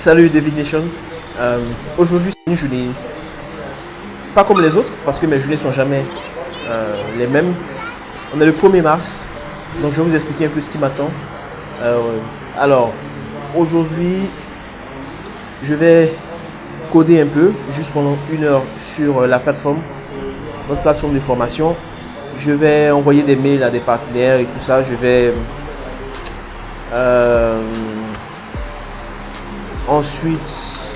Salut David Nation. Aujourd'hui c'est une journée pas comme les autres parce que mes journées sont jamais les mêmes. On est le 1er mars, donc je vais vous expliquer un peu ce qui m'attend. Alors aujourd'hui je vais coder un peu juste pendant 1 heure sur la plateforme, notre plateforme de formation. Je vais envoyer des mails à des partenaires et tout ça. Je vais ensuite,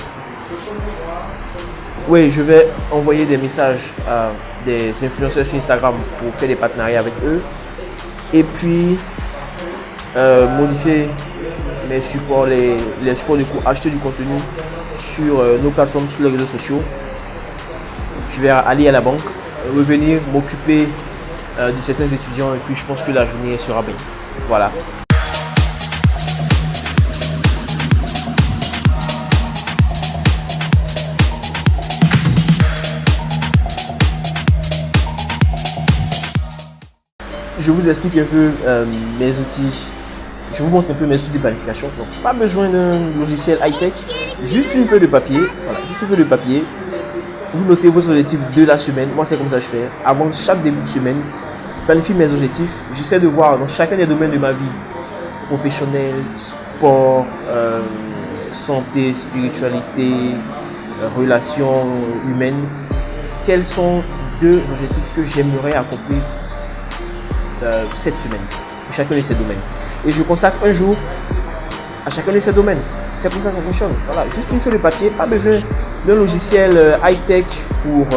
oui, je vais envoyer des messages à des influenceurs sur Instagram pour faire des partenariats avec eux. Et puis, modifier mes supports, les supports du coup, acheter du contenu sur nos plateformes, sur les réseaux sociaux. Je vais aller à la banque, revenir m'occuper de certains étudiants et puis je pense que la journée sera belle. Voilà. Je vous explique un peu mes outils. Je vous montre un peu mes outils de planification. Donc, pas besoin d'un logiciel high-tech, juste une feuille de papier. Voilà, juste une feuille de papier. Vous notez vos objectifs de la semaine. Moi, c'est comme ça que je fais. Avant chaque début de semaine, je planifie mes objectifs. J'essaie de voir dans chacun des domaines de ma vie, professionnel, sport, santé, spiritualité, relations humaines, quels sont 2 objectifs que j'aimerais accomplir cette semaine pour chacun de ces domaines. Et je consacre un jour à chacun de ces domaines. C'est comme ça que ça fonctionne. Voilà, juste une feuille de papier, pas besoin d'un logiciel high-tech pour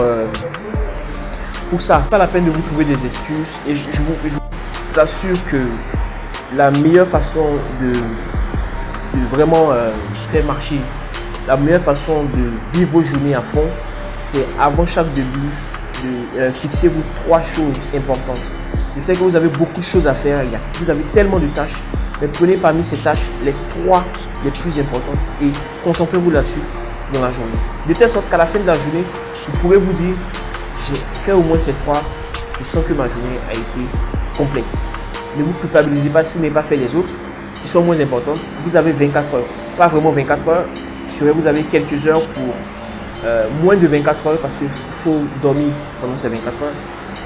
ça. Pas la peine de vous trouver des excuses. Et je vous assure que la meilleure façon de vraiment faire marcher, la meilleure façon de vivre vos journées à fond, c'est avant chaque début de fixez-vous 3 choses importantes. Je sais que vous avez beaucoup de choses à faire, vous avez tellement de tâches, mais prenez parmi ces tâches les 3 les plus importantes et concentrez-vous là-dessus dans la journée. De telle sorte qu'à la fin de la journée, vous pourrez vous dire, j'ai fait au moins ces 3, je sens que ma journée a été complète. Ne vous culpabilisez pas si vous n'avez pas fait les autres, qui sont moins importantes. Vous avez 24 heures, pas vraiment 24 heures, vous avez quelques heures pour moins de 24 heures parce qu'il faut dormir pendant ces 24 heures.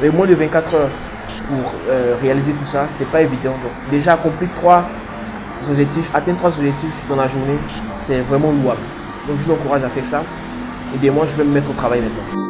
Mais moins de 24 heures pour réaliser tout ça, c'est pas évident. Donc déjà accomplir 3 objectifs, atteindre 3 objectifs dans la journée, c'est vraiment louable. Donc je vous encourage à faire ça. Et bien moi je vais me mettre au travail maintenant.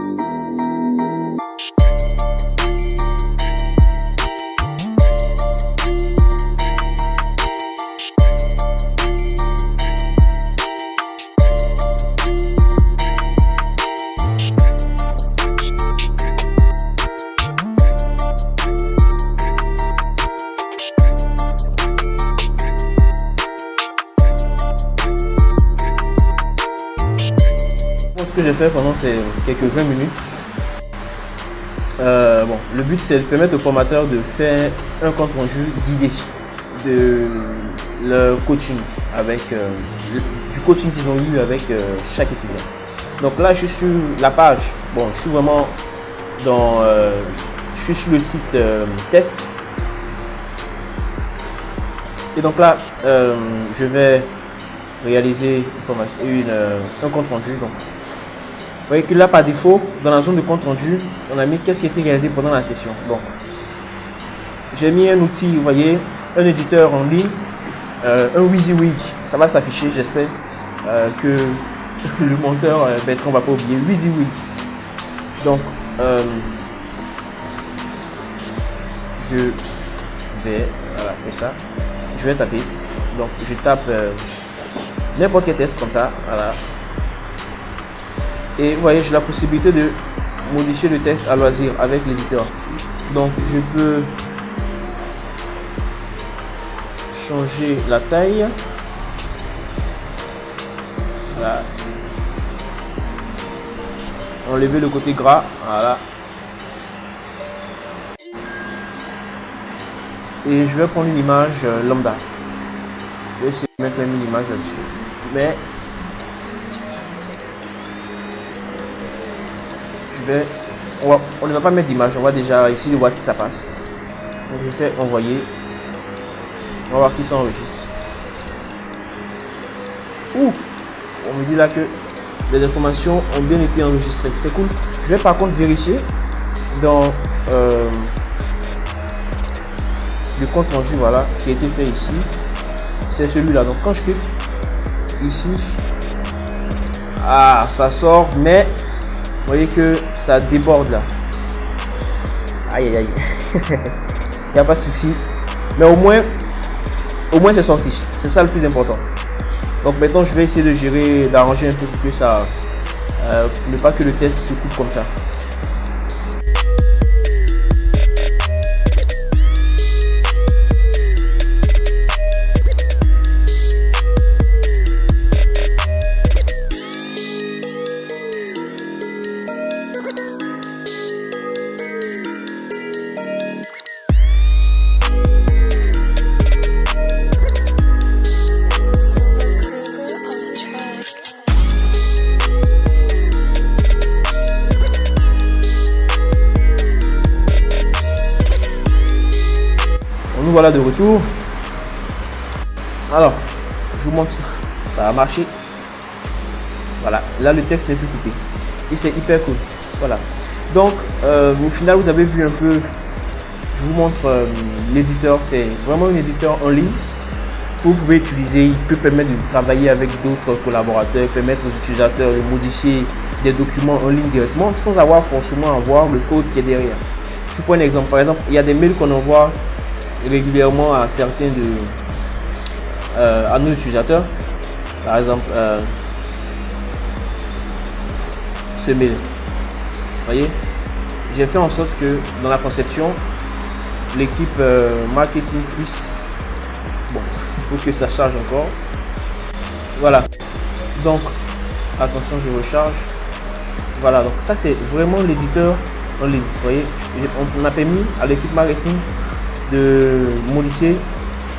Ce que j'ai fait pendant ces quelques 20 minutes, le but c'est de permettre aux formateurs de faire un compte rendu guidé de leur coaching avec du coaching qu'ils ont eu avec chaque étudiant. Donc là je suis sur la page, je suis vraiment dans je suis sur le site test et donc là je vais réaliser un compte rendu. Donc vous voyez que là, par défaut, dans la zone de compte rendu, on a mis qu'est-ce qui a été réalisé pendant la session. Donc, j'ai mis un outil, vous voyez, un éditeur en ligne, un WYSIWYG, ça va s'afficher, j'espère que le monteur Bertrand ne va pas oublier, WYSIWYG. Donc, je vais, voilà, faire ça, je vais taper, donc je tape n'importe quel test comme ça, voilà. Et vous voyez, j'ai la possibilité de modifier le texte à loisir avec l'éditeur. Donc, je peux changer la taille. Voilà. Enlever le côté gras. Voilà. Et je vais prendre une image lambda. Je vais essayer de mettre même une image là-dessus. Mais on ne va pas mettre d'image, on va déjà essayer de voir si ça passe. Donc je fais envoyer. On va voir si ça enregistre. Ouh, on me dit là que les informations ont bien été enregistrées. C'est cool. Je vais par contre vérifier dans le compte rendu, voilà, qui a été fait ici. C'est celui-là. Donc quand je clique ici, ah, ça sort, mais vous voyez que ça déborde là. Aïe aïe aïe. Il n'y a pas de souci. Mais au moins c'est sorti. C'est ça le plus important. Donc maintenant je vais essayer de gérer, d'arranger un peu pour que ça, ne pas que le test se coupe comme ça. Nous voilà de retour. Alors, je vous montre, ça a marché. Voilà, là le texte n'est plus coupé et c'est hyper cool. Voilà. Donc, au final, vous avez vu un peu. Je vous montre l'éditeur. C'est vraiment un éditeur en ligne que vous pouvez utiliser. Il peut permettre de travailler avec d'autres collaborateurs, permettre aux utilisateurs de modifier des documents en ligne directement sans avoir forcément à voir le code qui est derrière. Je vous prends un exemple. Par exemple, il y a des mails qu'on envoie régulièrement à certains à nos utilisateurs. Par exemple, ce mail. Vous voyez, j'ai fait en sorte que dans la conception, l'équipe marketing puisse. Bon, il faut que ça charge encore. Voilà. Donc, attention, je recharge. Voilà. Donc ça, c'est vraiment l'éditeur en ligne. Vous voyez, on a permis à l'équipe marketing de modifier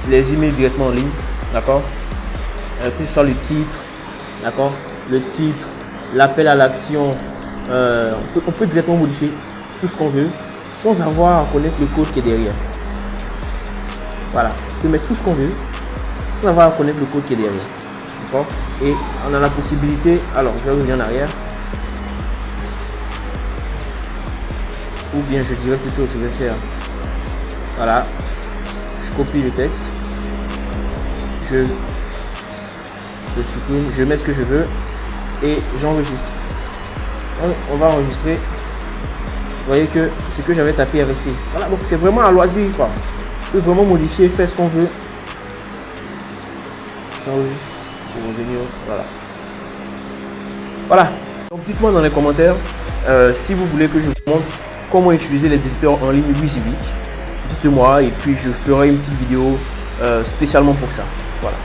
les emails directement en ligne, d'accord, que ce soit le titre, d'accord, le titre, l'appel à l'action, on peut directement modifier tout ce qu'on veut sans avoir à connaître le code qui est derrière. Voilà, on peut mettre tout ce qu'on veut sans avoir à connaître le code qui est derrière, d'accord. Et on a la possibilité, alors je vais revenir en arrière, ou bien je dirais plutôt, je vais faire. Voilà, je copie le texte, je supprime, je mets ce que je veux et j'enregistre. On va enregistrer. Vous voyez que ce que j'avais tapé est resté. Voilà, donc c'est vraiment à loisir, quoi. On peut vraiment modifier, faire ce qu'on veut. J'enregistre pour revenir. Voilà. Voilà. Donc dites-moi dans les commentaires si vous voulez que je vous montre comment utiliser les éditeurs en ligne Wizivik. Dites-moi et puis je ferai une petite vidéo spécialement pour ça. Voilà.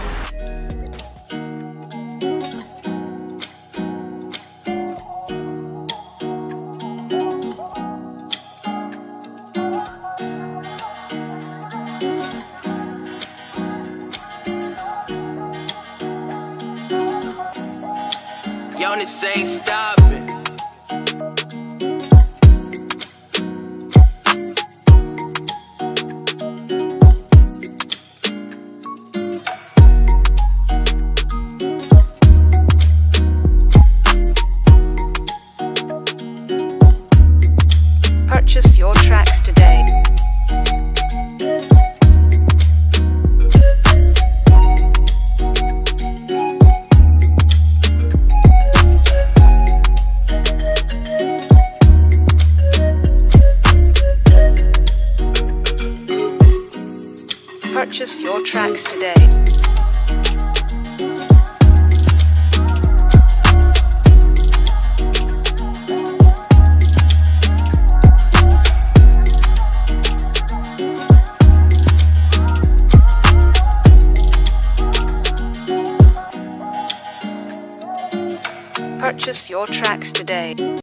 Yo, this ain't stopping. Purchase your tracks today. Purchase your tracks today. Purchase your tracks today.